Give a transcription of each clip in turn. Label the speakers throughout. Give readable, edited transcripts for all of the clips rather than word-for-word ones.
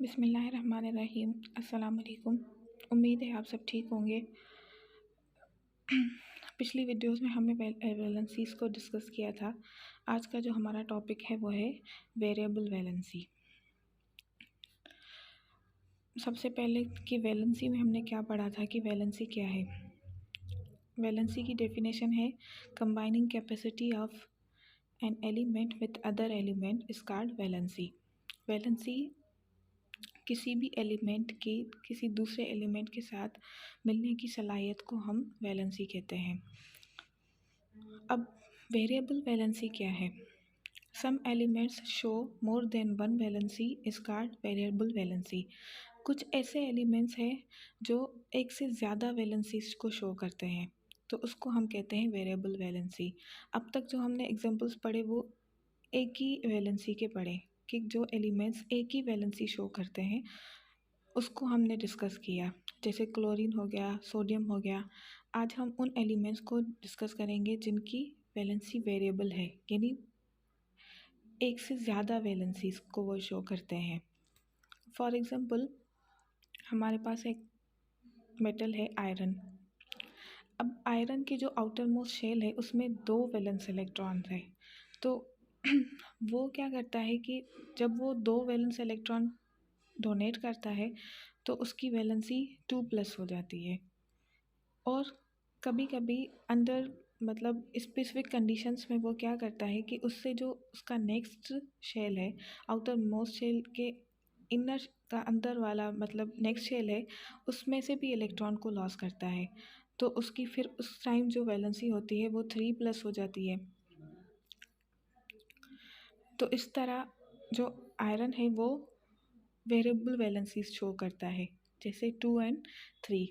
Speaker 1: बिस्मिल्लाहिर्रहमानिर्रहीम। अस्सलाम वालेकुम। उम्मीद है आप सब ठीक होंगे। पिछली वीडियोस में हमने वैलेंसीज़ को डिस्कस किया था। आज का जो हमारा टॉपिक है वो है वेरिएबल वैलेंसी। सबसे पहले कि वैलेंसी में हमने क्या पढ़ा था कि वैलेंसी क्या है। वैलेंसी की डेफिनेशन है combining capacity of an element with other element is called valency. Valency किसी भी एलिमेंट की किसी दूसरे एलिमेंट के साथ मिलने की सलाहियत को हम वैलेंसी कहते हैं। अब वेरिएबल वैलेंसी क्या है? Some elements show more than one valency is called variable valency. कुछ ऐसे एलिमेंट्स हैं जो एक से ज़्यादा वैलेंसीज को शो करते हैं, तो उसको हम कहते हैं वेरिएबल वैलेंसी। अब तक जो हमने एग्जांपल्स पढ़े वो एक ही वैलेंसी के पढ़े कि जो एलिमेंट्स एक ही वैलेंसी शो करते हैं उसको हमने डिस्कस किया, जैसे क्लोरीन हो गया, सोडियम हो गया। आज हम उन एलिमेंट्स को डिस्कस करेंगे जिनकी वैलेंसी वेरिएबल है, यानी एक से ज़्यादा वैलेंसीज को वो शो करते हैं। फॉर एग्ज़ाम्पल हमारे पास एक मेटल है आयरन। अब आयरन की जो आउटर मोस्ट शेल है उसमें 2 वैलेंस इलेक्ट्रॉन है, तो वो क्या करता है कि जब वो 2 वैलेंस इलेक्ट्रॉन डोनेट करता है तो उसकी वैलेंसी 2+ हो जाती है। और कभी कभी अंडर स्पेसिफिक कंडीशंस में वो क्या करता है कि उससे जो उसका नेक्स्ट शेल है, आउटर मोस्ट शेल के इनर का अंदर वाला नेक्स्ट शेल है, उसमें से भी इलेक्ट्रॉन को लॉस करता है, तो उसकी फिर उस टाइम जो वैलेंसी होती है वो 3+ हो जाती है। तो इस तरह जो आयरन है वो वेरिएबल वैलेंसी शो करता है, जैसे 2 and 3।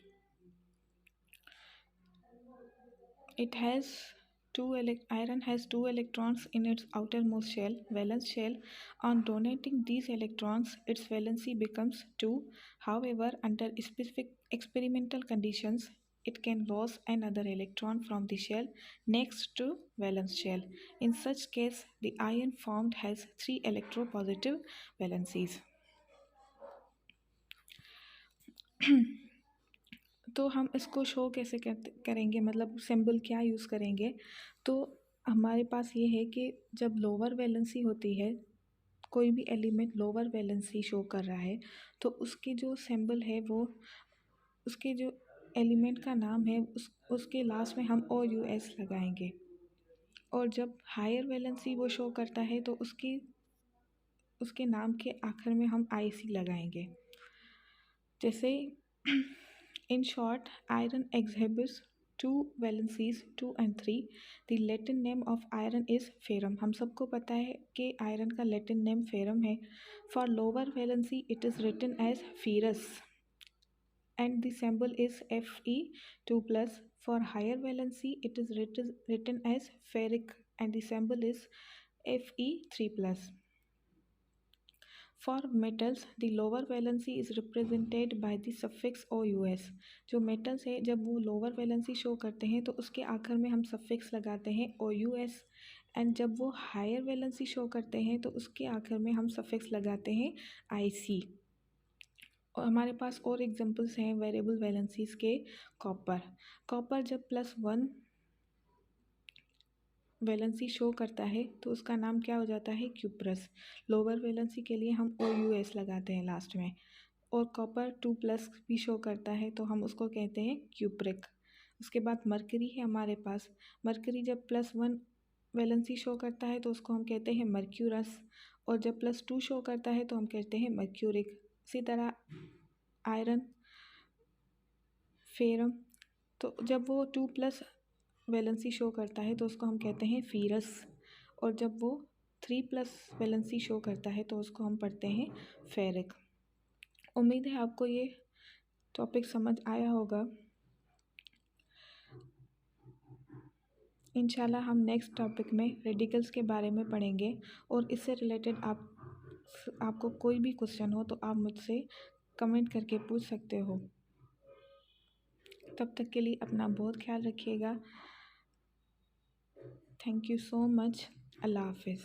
Speaker 1: Iron has 2 electrons in its outermost shell, valence shell. On donating these electrons, its valency becomes 2. However, under specific experimental conditions, it can lose another electron from the shell next to valence shell. In such case, the ion formed has 3 electropositive valencies. तो हम इसको show कैसे करेंगे, symbol क्या use करेंगे? तो हमारे पास ये है कि जब लोअर वैलेंसी होती है, कोई भी एलिमेंट लोअर वैलेंसी शो कर रहा है, तो उसकी जो सिंबल है वो उसके जो एलिमेंट का नाम है उसके लास्ट में हम OUS लगाएंगे। और जब हायर वैलेंसी वो शो करता है तो उसके नाम के आखिर में हम IC लगाएंगे। जैसे in short, iron exhibits 2 valencies 2 and 3. The Latin name of iron is ferrum. हम सबको पता है कि आयरन का लैटिन नेम फेरम है। For lower valency it is written as ferrous and the symbol is Fe2+. For higher valency it is written as ferric and the symbol is Fe3+. For metals, the lower valency is represented by the suffix OUS. जो metals है जब वो lower valency show करते हैं तो उसके आखिर में हम सफिक्स लगाते हैं OUS, एंड जब वो हायर वैलेंसी शो करते हैं तो उसके आखिर में हम सफिक्स लगाते हैं IC। और हमारे पास और एग्जांपल्स हैं वेरिएबल वैलेंसीज के। कॉपर जब +1 वैलेंसी शो करता है तो उसका नाम क्या हो जाता है? क्यूप्रस। लोअर वैलेंसी के लिए हम OUS लगाते हैं लास्ट में। और कॉपर 2+ भी शो करता है तो हम उसको कहते हैं क्यूप्रिक। उसके बाद मरकरी है हमारे पास। मरकरी जब +1 वैलेंसी शो करता है तो उसको हम कहते हैं मर्क्यूरस, और जब +2 शो करता है तो हम कहते हैं मर्क्यूरिक। इसी तरह आयरन, फेरम, तो जब वो 2+ वैलेंसी शो करता है तो उसको हम कहते हैं फीरस, और जब वो 3+ वैलेंसी शो करता है तो उसको हम पढ़ते हैं फेरिक। उम्मीद है आपको ये टॉपिक समझ आया होगा। इंशाल्लाह हम नेक्स्ट टॉपिक में रेडिकल्स के बारे में पढ़ेंगे, और इससे रिलेटेड आपको कोई भी क्वेश्चन हो तो आप मुझसे कमेंट करके पूछ सकते हो। तब तक के लिए अपना बहुत ख्याल रखिएगा। Thank you so much. अल्लाह हाफिज़।